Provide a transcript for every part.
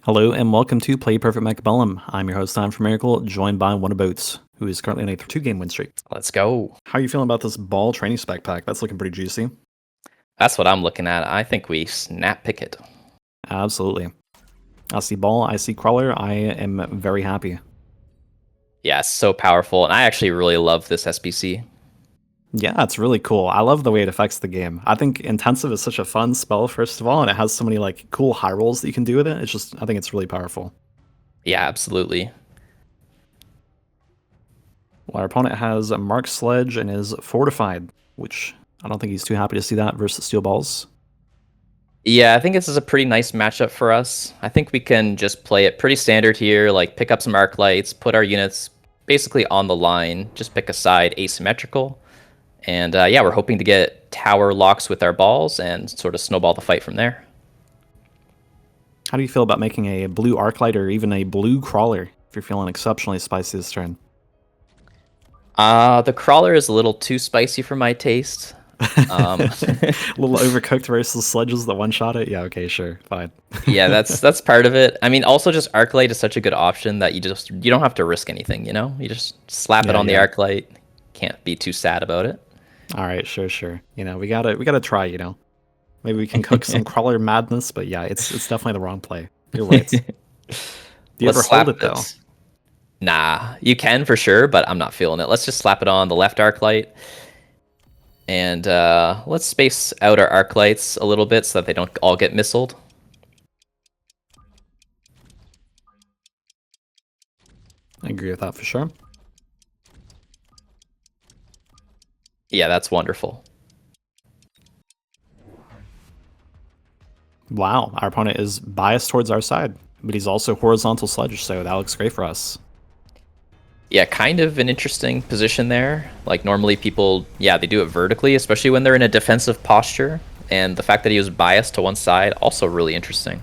Hello and welcome to PlayPerfect Mechabellum. I'm your host, Time for Miracle, joined by Wonderboat, who is currently on a 2-game win streak. Let's go. How are you feeling about this ball training spec pack? That's looking pretty juicy. That's what I'm looking at. I think we snap pick it. Absolutely. I see ball, I see crawler, I am very happy. Yeah, it's so powerful, and I actually really love this SBC. Yeah, it's really cool. I love the way it affects the game. I think Intensive is such a fun spell, first of all, and it has so many like cool high rolls that you can do with it. I think it's really powerful. Yeah, absolutely. Well, our opponent has a Mark Sledge and is fortified, which I don't think he's too happy to see that versus Steel Balls. Yeah, I think this is a pretty nice matchup for us. I think we can just play it pretty standard here, like pick up some arc lights, put our units basically on the line, just pick a side asymmetrical. And yeah, we're hoping to get tower locks with our balls and sort of snowball the fight from there. How do you feel about making a blue Arclight or even a blue Crawler if you're feeling exceptionally spicy this turn? The crawler is a little too spicy for my taste. A little overcooked versus sledges that one-shot it? Yeah, okay, sure, fine. Yeah, that's part of it. I mean, also just Arclight is such a good option that you don't have to risk anything, you know? You just slap it on the Arclight. Can't be too sad about it. All right, sure. You know, we gotta try, you know. Maybe we can cook some crawler madness, but yeah, it's definitely the wrong play. You're right. Do you ever hold it though? Nah, you can for sure, but I'm not feeling it. Let's just slap it on the left Arclight. And let's space out our Arclights a little bit so that they don't all get missiled. I agree with that for sure. Yeah, that's wonderful. Wow, our opponent is biased towards our side, but he's also horizontal sledge, so that looks great for us. Yeah, kind of an interesting position there. Like normally people, yeah, they do it vertically, especially when they're in a defensive posture. And the fact that he was biased to one side, also really interesting.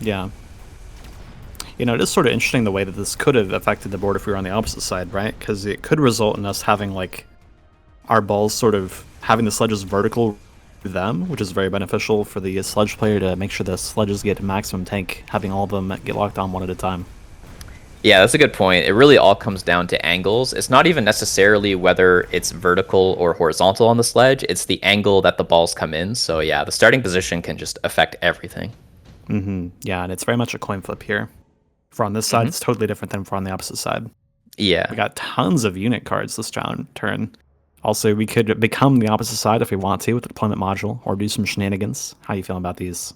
Yeah. You know, it is sort of interesting the way that this could have affected the board if we were on the opposite side, right? Because it could result in us having, like, our balls sort of having the sledges vertical to them, which is very beneficial for the sledge player to make sure the sledges get maximum tank, having all of them get locked on one at a time. Yeah, that's a good point. It really all comes down to angles. It's not even necessarily whether it's vertical or horizontal on the sledge. It's the angle that the balls come in. So yeah, the starting position can just affect everything. Yeah, and it's very much a coin flip here. If we're on this side, it's totally different than if we're on the opposite side. Yeah. We got tons of unit cards this turn. Also, we could become the opposite side if we want to with the deployment module, or do some shenanigans. How you feeling about these?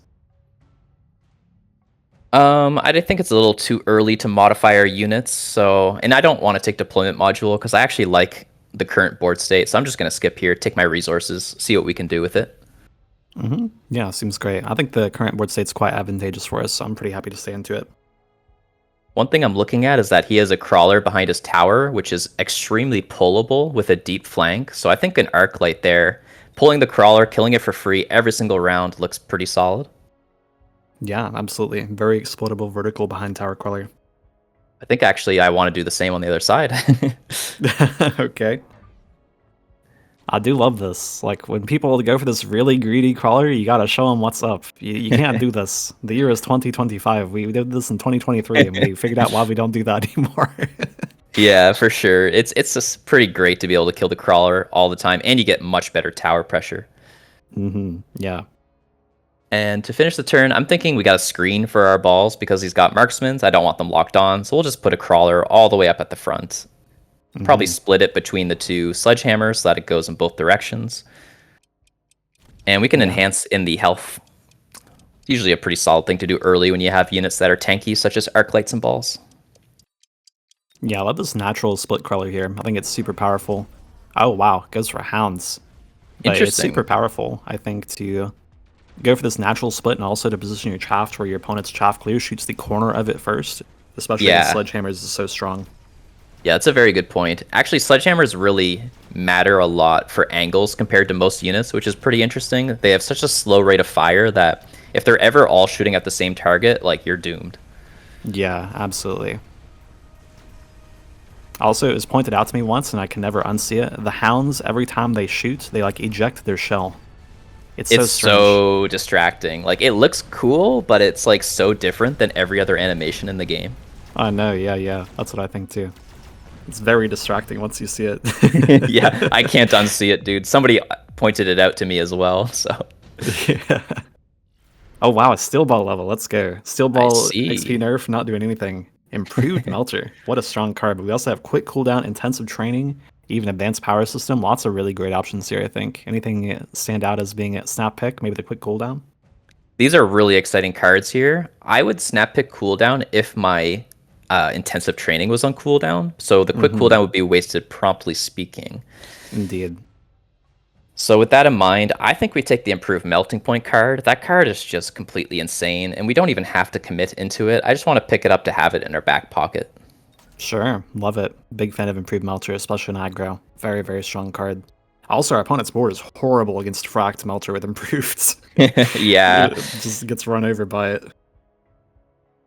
I think it's a little too early to modify our units, so, and I don't want to take deployment module because I actually like the current board state, so I'm just going to skip here, take my resources, see what we can do with it. Yeah, seems great. I think the current board state's quite advantageous for us, so I'm pretty happy to stay into it. One thing I'm looking at is that he has a crawler behind his tower, which is extremely pullable with a deep flank, so I think an Arclight there, pulling the crawler, killing it for free every single round looks pretty solid. Yeah, absolutely. Very exploitable vertical behind tower crawler. I think actually I want to do the same on the other side. Okay. I do love this. Like, when people go for this really greedy crawler, you gotta show them what's up. You can't do this. The year is 2025. We did this in 2023, and we figured out why we don't do that anymore. Yeah, for sure. It's just pretty great to be able to kill the crawler all the time, and you get much better tower pressure. Yeah. And to finish the turn, I'm thinking we got a screen for our balls because he's got marksmans. I don't want them locked on, so we'll just put a crawler all the way up at the front. Probably split it between the two sledgehammers so that it goes in both directions. And we can enhance in the health. Usually a pretty solid thing to do early when you have units that are tanky, such as Arclights and balls. Yeah, I love this natural split crawler here. I think it's super powerful. Oh, wow. Goes for hounds. But it's super powerful, I think, to go for this natural split and also to position your chaff where your opponent's chaff clear shoots the corner of it first. Especially if the sledgehammers is so strong. Yeah, that's a very good point. Actually, sledgehammers really matter a lot for angles compared to most units, which is pretty interesting. They have such a slow rate of fire that if they're ever all shooting at the same target, like, you're doomed. Yeah, absolutely. Also, it was pointed out to me once, and I can never unsee it. The hounds, every time they shoot, they, like, eject their shell. It's so It's strange. so distracting. Like it looks cool, but it's like so different than every other animation in the game. I know, yeah. That's what I think too. It's very distracting once you see it. Yeah, I can't unsee it, dude. Somebody pointed it out to me as well, so Yeah. Oh wow, a steel ball level. Let's go. Steel I ball XP see. nerf, not doing anything. Improved Melter. What a strong card. But we also have quick cooldown, intensive training, even advanced power system. Lots of really great options here, I think. Anything stand out as being a snap pick? Maybe the quick cooldown? These are really exciting cards here. I would snap pick cooldown if my intensive training was on cooldown. So the quick Mm-hmm. cooldown would be wasted, promptly speaking. Indeed. So with that in mind, I think we take the improved melting point card. That card is just completely insane, and we don't even have to commit into it. I just want to pick it up to have it in our back pocket. Sure. Love it. Big fan of improved Melter, especially in aggro. Very, very strong card. Also, our opponent's board is horrible against Fracked Melter with improved. Yeah. It just gets run over by it.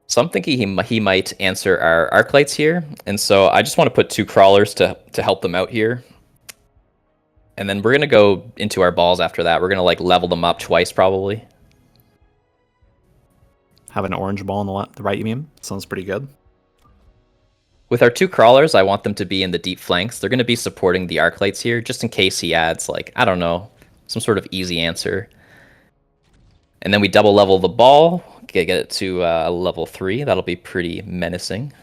So I'm thinking he might answer our arc lights here, and so I just want to put 2 crawlers to help them out here. And then we're gonna go into our balls after that. We're gonna like level them up twice probably. Have an orange ball on the right, you mean? Sounds pretty good. With our 2 crawlers, I want them to be in the deep flanks. They're gonna be supporting the arc lights here, just in case he adds like, I don't know, some sort of easy answer. And then we double level the ball, get it to level 3. That'll be pretty menacing.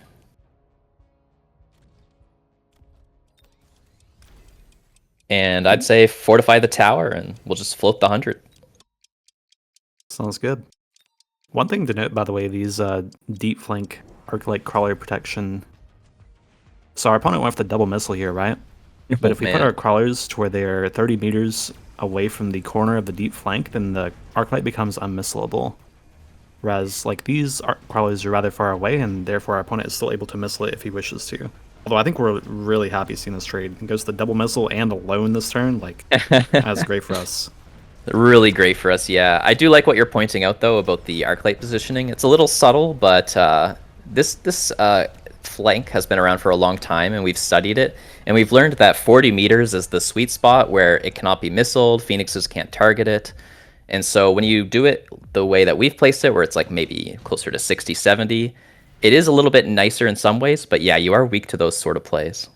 And I'd say fortify the tower, and we'll just float the 100. Sounds good. One thing to note, by the way, these deep flank arc-light crawler protection. So our opponent went with the double missile here, right? But if we put Man. our crawlers to where they're 30 meters away from the corner of the deep flank, then the arc-light becomes unmissleable. Whereas, like, these crawlers are rather far away, and therefore our opponent is still able to missile it if he wishes to. Although I think we're really happy seeing this trade. It goes to the double missile and alone this turn. Like, that's great for us. Really great for us, yeah. I do like what you're pointing out, though, about the arc light positioning. It's a little subtle, but this flank has been around for a long time, and we've studied it. And we've learned that 40 meters is the sweet spot where it cannot be missiled, phoenixes can't target it. And so when you do it the way that we've placed it, where it's like maybe closer to 60, 70, it is a little bit nicer in some ways, but yeah, you are weak to those sort of plays.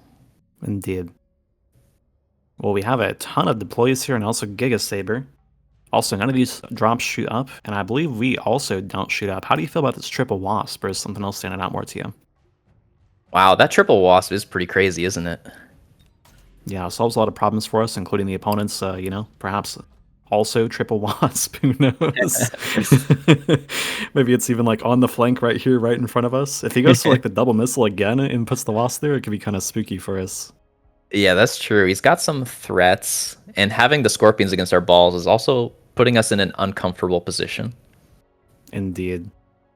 Indeed. Well, we have a ton of deploys here and also Giga Saber. Also, none of these drops shoot up, and I believe we also don't shoot up. How do you feel about this triple wasp, or is something else standing out more to you? Wow, that triple wasp is pretty crazy, isn't it? Yeah, it solves a lot of problems for us, including the opponents, perhaps also triple wasp, who knows? Maybe it's even like on the flank right here, right in front of us. If he goes to like the double missile again and puts the wasp there, it could be kind of spooky for us. Yeah, that's true. He's got some threats, and having the scorpions against our balls is also putting us in an uncomfortable position. Indeed.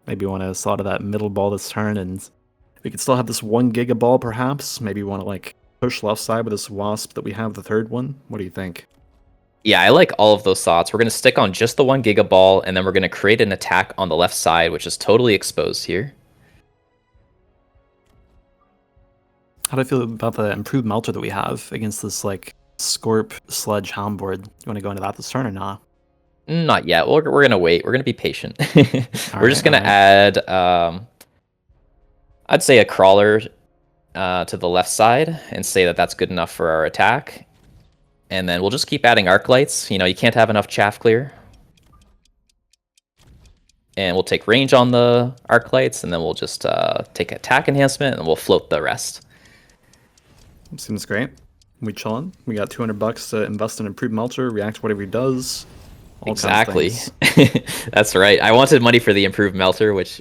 Maybe want to slaughter that middle ball this turn, and we could still have this 1 giga ball, perhaps. Maybe want to like push left side with this wasp that we have, the third one. What do you think? Yeah, I like all of those thoughts. We're going to stick on just the 1 giga ball, and then we're going to create an attack on the left side, which is totally exposed here. How do I feel about the improved melter that we have against this like Scorp Sledge Houndboard? You want to go into that this turn or not? Not yet. We're going to wait. We're going to be patient. We're just going to Alright. add, I'd say a crawler to the left side and say that that's good enough for our attack. And then we'll just keep adding arc lights. You know, you can't have enough chaff clear. And we'll take range on the arc lights, and then we'll just take attack enhancement, and we'll float the rest. Seems great. We chillin'. We got $200 to invest in improved melter, react to whatever he does. All kinds of Exactly. things. That's right. I wanted money for the improved melter, which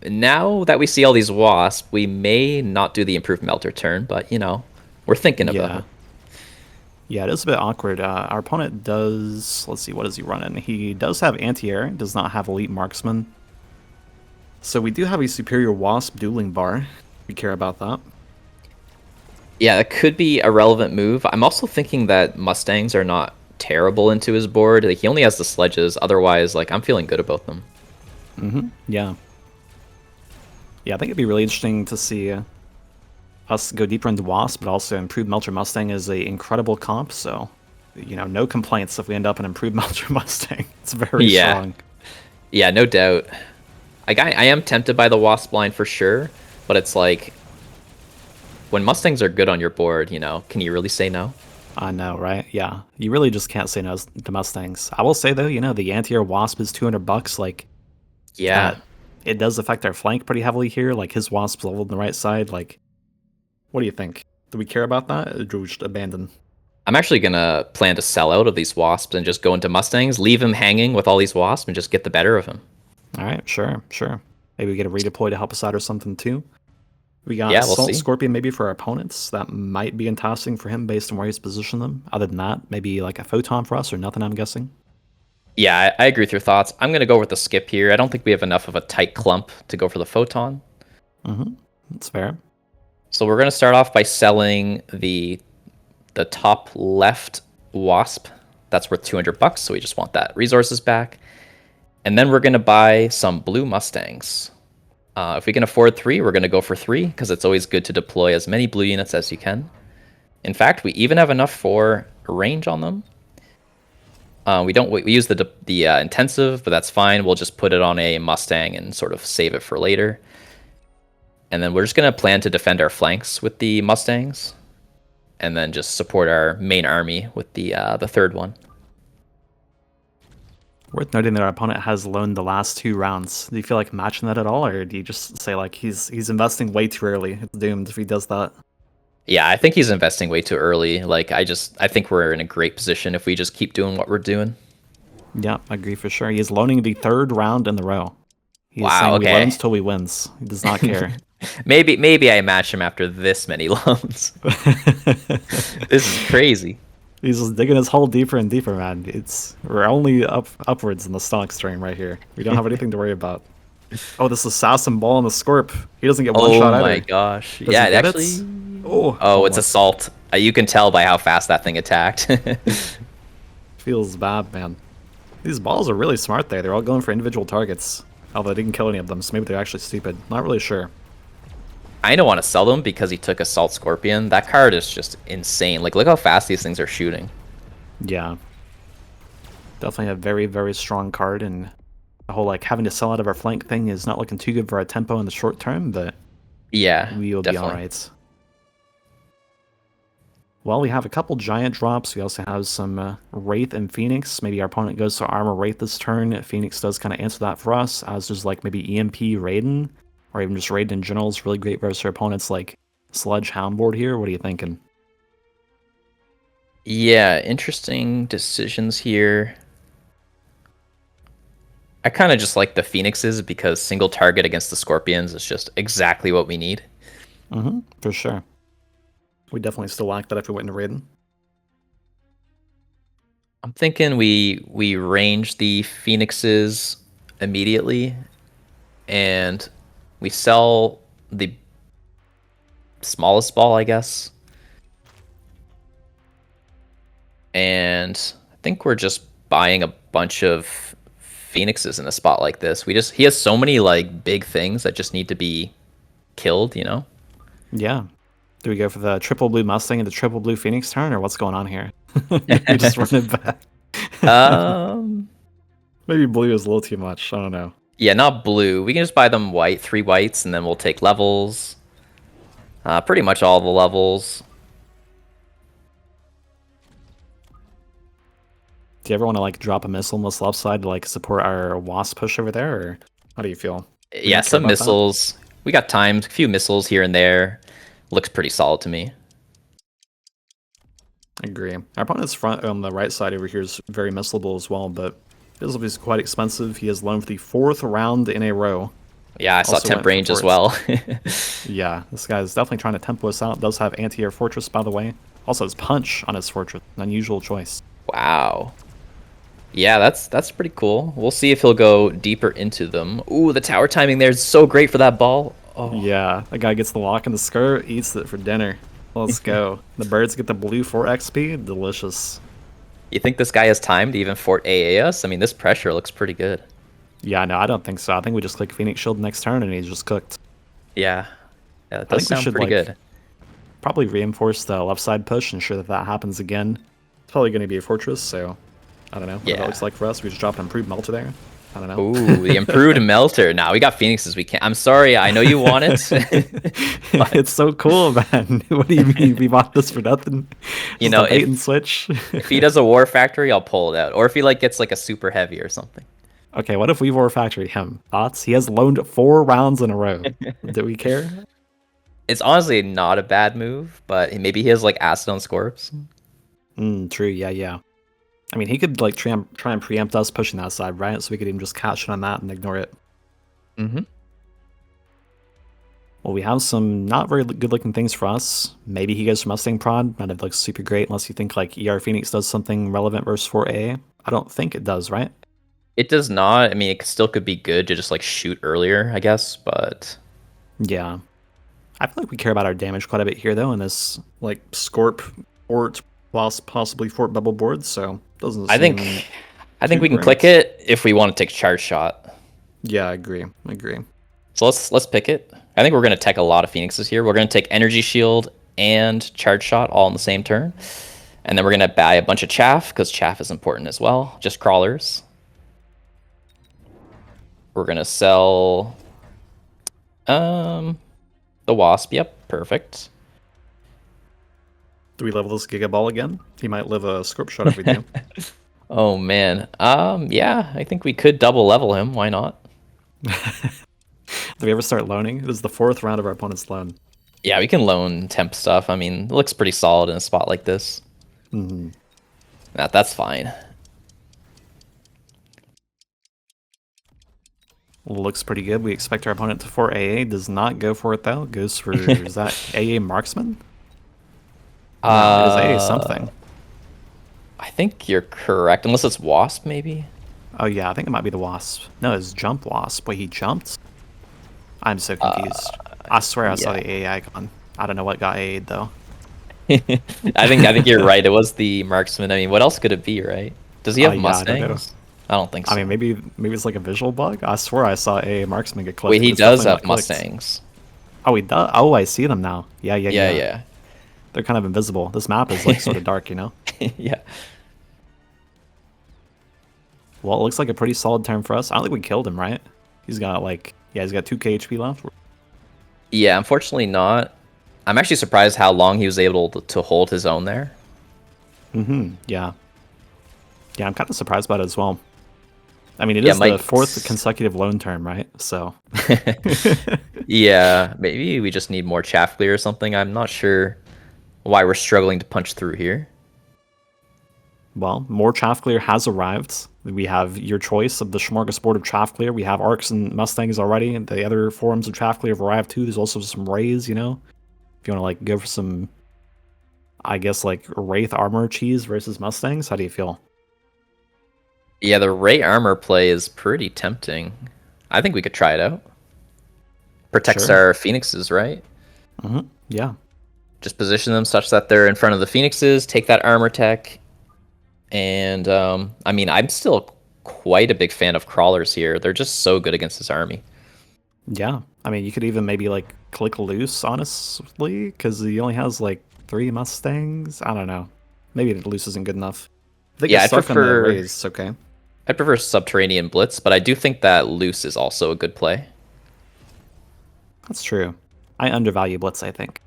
now that we see all these wasps, we may not do the improved melter turn, but you know, we're thinking about it. Yeah, it is a bit awkward. Our opponent does, let's see, what does he run in? He does have anti-air, does not have elite marksman. So we do have a superior wasp dueling bar. We care about that. Yeah, it could be a relevant move. I'm also thinking that Mustangs are not terrible into his board. Like, he only has the sledges. Otherwise, like, I'm feeling good about them. Yeah. Yeah, I think it'd be really interesting to see us go deeper into Wasp, but also improved Melcher Mustang is a incredible comp, so you know, no complaints if we end up an improved Belgian Mustang. It's very Yeah. strong. Yeah, no doubt. I am tempted by the Wasp line for sure, but it's like when Mustangs are good on your board, you know, can you really say no? I know, right? Yeah, you really just can't say no to Mustangs. I will say though, you know, the anti-air Wasp is $200. Like Yeah. that, it does affect our flank pretty heavily here. Like his Wasp's leveled on the right side. Like, what do you think? Do we care about that, or do we just abandon? I'm actually gonna plan to sell out of these Wasps and just go into Mustangs, leave him hanging with all these Wasps, and just get the better of him. All right, sure, sure. Maybe we get a redeploy to help us out or something too. We got Yeah, we'll Assault see. Scorpion maybe for our opponents. That might be enticing for him based on where he's positioned them. Other than that, maybe like a Photon for us or nothing, I'm guessing. Yeah, I agree with your thoughts. I'm gonna go with the skip here. I don't think we have enough of a tight clump to go for the Photon. Mm-hmm. That's fair. So we're gonna start off by selling the top left Wasp. That's worth $200, so we just want that resources back. And then we're gonna buy some blue Mustangs. If we can afford 3, we're gonna go for 3 because it's always good to deploy as many blue units as you can. In fact, we even have enough for a range on them. We use the intensive, but that's fine. We'll just put it on a Mustang and sort of save it for later. And then we're just gonna plan to defend our flanks with the Mustangs, and then just support our main army with the third one. Worth noting that our opponent has loaned the last 2 rounds. Do you feel like matching that at all, or do you just say like he's investing way too early? It's doomed if he does that. Yeah, I think he's investing way too early. Like I think we're in a great position if we just keep doing what we're doing. Yeah, I agree for sure. He is loaning the 3rd round in the row. He is Wow. saying we Okay. loans till we wins. He does not care. maybe I match him after this many loans. This is crazy. He's just digging his hole deeper and deeper, man. We're only upwards in the stock stream right here. We don't have anything to worry about. Oh, this assassin ball on the Scorp. He doesn't get one shot either. Oh my gosh. Does Yeah, he it get actually. it? Oh, Oh, it's almost. assault. You can tell by how fast that thing attacked. Feels bad, man. These balls are really smart there. They're all going for individual targets. Although they didn't kill any of them, so maybe they're actually stupid. Not really sure. I don't want to sell them because he took Assault Scorpion. That card is just insane. Like, look how fast these things are shooting. Yeah. Definitely a very, very strong card, and the whole like having to sell out of our flank thing is not looking too good for our tempo in the short term, but Yeah, we will definitely. be alright. Well, we have a couple giant drops. We also have some Wraith and Phoenix. Maybe our opponent goes to Armor Wraith this turn. Phoenix does kind of answer that for us, as there's like maybe EMP Raiden, or even just Raiden in general is really great versus our opponent's like Sludge Houndboard here. What are you thinking? Yeah, interesting decisions here. I kind of just like the Phoenixes because single target against the Scorpions is just exactly what we need. Mm-hmm, for sure. We definitely still lack that if we went into Raiden. I'm thinking we range the Phoenixes immediately, and we sell the smallest ball, I guess. And I think we're just buying a bunch of Phoenixes in a spot like this. He has so many like big things that just need to be killed, you know? Yeah. Do we go for the triple blue Mustang and the triple blue Phoenix turn, or what's going on here? We just run it back. Um Maybe blue is a little too much. I don't know. Yeah, not blue. We can just buy them white, 3 whites, and then we'll take levels. Pretty much all the levels. Do you ever want to like drop a missile on this left side to like support our Wasp push over there, or how do you feel? You Yeah, don't care some about that? missiles. We got times, a few missiles here and there. Looks pretty solid to me. I agree. Our opponent's front on the right side over here is very missleable as well, but this will be quite expensive. He has loaned for the 4th round in a row. Yeah, I saw Also temp went for range as forts. well. Yeah, this guy is definitely trying to tempo us out. Does have anti-air fortress, by the way. Also has punch on his fortress. An unusual choice. Wow. Yeah, that's pretty cool. We'll see if he'll go deeper into them. Ooh, the tower timing there is so great for that ball. Oh, Yeah, that guy gets the lock in the skirt, eats it for dinner. Let's go. The birds get the blue 4 XP. Delicious. you think this guy has time to even fort AA us? I mean, this pressure looks pretty good. Yeah, no, I don't think so. I think we just click Phoenix Shield next turn and he's just cooked. Yeah, that I does think we sound should pretty like good. probably reinforce the left side push, ensure that that happens again. probably going to be a fortress, so I don't know what that looks Yeah. like for us. We just dropped an improved melter there. I don't know. Ooh, the improved melter. Nah, we got phoenixes. We can't. I'm sorry. I know you want it, It's but so cool, man. What do you mean we bought this for nothing? you Just know, a bait and switch. if he does a war factory, I'll pull it out. Or if he like gets like a super heavy or something. Okay, what if we war factory him? Thoughts? He has loaned 4 rounds in a row. Do we care? It's honestly not a bad move, but maybe he has like acid on Scorps. True. Yeah, yeah. I mean, he could like try and preempt us pushing that side, right? So we could even just catch it on that and ignore it. Mm-hmm. Well, we have some not very good-looking things for us. Maybe he goes for Mustang Prod. Not like super great unless you think like ER Phoenix does something relevant versus 4A. I don't think it does, right? It does not. I mean, it still could be good to just like shoot earlier, I guess, but Yeah. I feel like we care about our damage quite a bit here, though, in this like Scorp Fort plus possibly Fort Bubble board. So doesn't I seem think I think too we can great. click it if we want to take charge shot. Yeah, I agree. I agree. So let's pick it. I think we're gonna tech a lot of phoenixes here. We're gonna take energy shield and charge shot all in the same turn, and then we're gonna buy a bunch of chaff because chaff is important as well. Just crawlers. We're gonna sell the wasp. Yep, perfect. Do we level this Giga Ball again? He might live a Scorp shot if we do. Oh man. Yeah, I think we could double level him. Why not? Do we ever start loaning? It is the 4th round of our opponent's loan. Yeah, we can loan temp stuff. I mean, it looks pretty solid in a spot like this. Mm-hmm. That's fine. Looks pretty good. We expect our opponent to 4 AA. Does not go for it though. Goes for is that AA Marksman? No, it is AA something. I think you're correct, unless it's wasp, maybe. Oh yeah, I think it might be the Wasp. No, it's Jump Wasp. Wait, he jumped? I'm so confused. I swear I saw yeah. the AA icon. I don't know what got AA'd though. I think you're right. It was the marksman. I mean, what else could it be, right? Does he have Yeah, I don't know. Mustangs? I don't think so. I mean, maybe it's like a visual bug. I swear I saw AA Marksman get clicked. Wait, but he it's does definitely have not clicked. Mustangs. Oh, he does. Oh, I see them now. Yeah. Yeah. They're kind of invisible. This map is like sort of dark, you know. Yeah. Well, it looks like a pretty solid turn for us. I don't think we killed him, right? He's got like, yeah, he's got 2k HP left. Yeah, unfortunately not. I'm actually surprised how long he was able to hold his own there. Yeah. Yeah, I'm kind of surprised about it as well. I mean, it is the 4th consecutive loan term, right? So. Yeah, maybe we just need more chaff clear or something. I'm not sure why we're struggling to punch through here. Well, more chaff clear has arrived. We have your choice of the smorgasbord of chaff clear. We have arcs and mustangs already, and the other forms of chaff clear have arrived too. There's also some rays, you know, if you want to like go for some, I guess like wraith armor cheese versus mustangs. How do you feel? Yeah, the ray armor play is pretty tempting. I think we could try it out. Protects our phoenixes, right? Yeah. Just position them such that they're in front of the phoenixes. Take that armor tech. And, I mean, I'm still quite a big fan of crawlers here. They're just so good against this army. Yeah. I mean, you could even maybe, like, click loose, honestly, because he only has, like, 3 Mustangs. I don't know. Maybe loose isn't good enough. I think Yeah, I'd prefer... Raise, okay. I'd prefer Subterranean Blitz, but I do think that loose is also a good play. That's true. I undervalue Blitz, I think.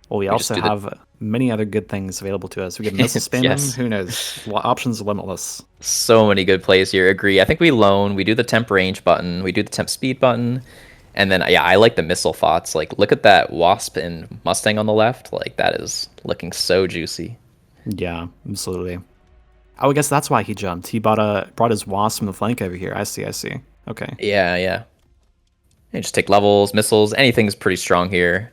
Well, we also have many other good things available to us. We can missile spam Yes. him. Who knows? Options are limitless. So many good plays here. Agree. I think we loan. We do the temp range button. We do the temp speed button. And then, yeah, I like the missile thoughts. Like, look at that Wasp and Mustang on the left. Like, that is looking so juicy. Yeah, absolutely. Oh, I guess that's why he jumped. He brought his Wasp from the flank over here. I see. Okay. Yeah. And just take levels, missiles. Anything's pretty strong here.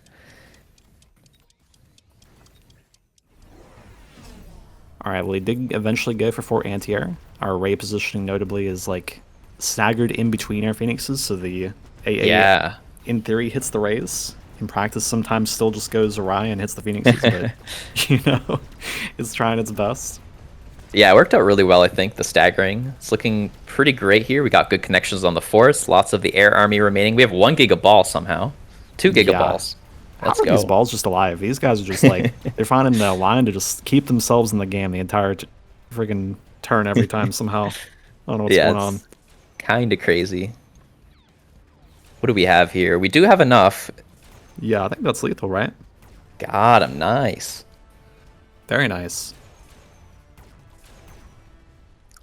All right, well, he did eventually go for 4 anti-air. Our ray positioning notably is like staggered in between our phoenixes, so the AA in theory hits the rays. In practice, sometimes still just goes awry and hits the phoenixes, but you know, it's trying its best. Yeah, it worked out really well, I think, the staggering. It's looking pretty great here. We got good connections on the force, lots of the air army remaining. We have 1 giga ball somehow. 2 giga balls. How Let's are these go. balls just alive? These guys are just like, they're finding the line to just keep themselves in the game the entire freaking turn every time somehow. I don't know what's Yeah, going on. it's kind of crazy. What do we have here? We do have enough. Yeah, I think that's lethal, right? God, I'm nice. Very nice.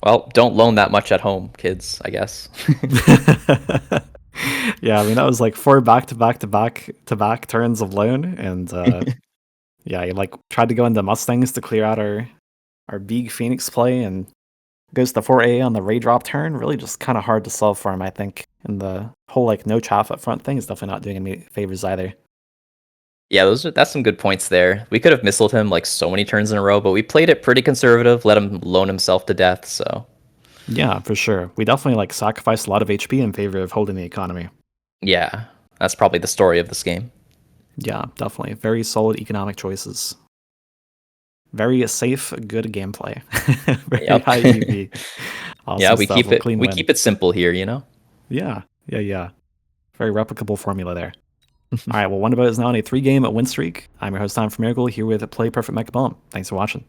Well, don't loan that much at home, kids, I guess. Yeah, I mean that was like 4 back-to-back turns of loan, and yeah, he like tried to go into Mustangs to clear out our big Phoenix play, and goes to 4A on the Ray drop turn. Really just kind of hard to solve for him, I think. And the whole like no chaff up front thing is definitely not doing him favors either. Yeah, that's some good points there. We could have missiled him like so many turns in a row, but we played it pretty conservative, let him loan himself to death, so Yeah, for sure. We definitely like sacrificed a lot of HP in favor of holding the economy. yeah, that's probably the story of this game. Yeah, definitely. Very solid economic choices. Very safe, good gameplay. Very Yep. high EV. Yeah, Awesome stuff. A clean we win. keep it simple here, you know? Yeah, yeah, yeah. Very replicable formula there. All right, well, Wonderboat is now on a 3-game win streak. I'm your host, Tom from Miracle, here with PlayPerfect Mechabellum. Thanks for watching.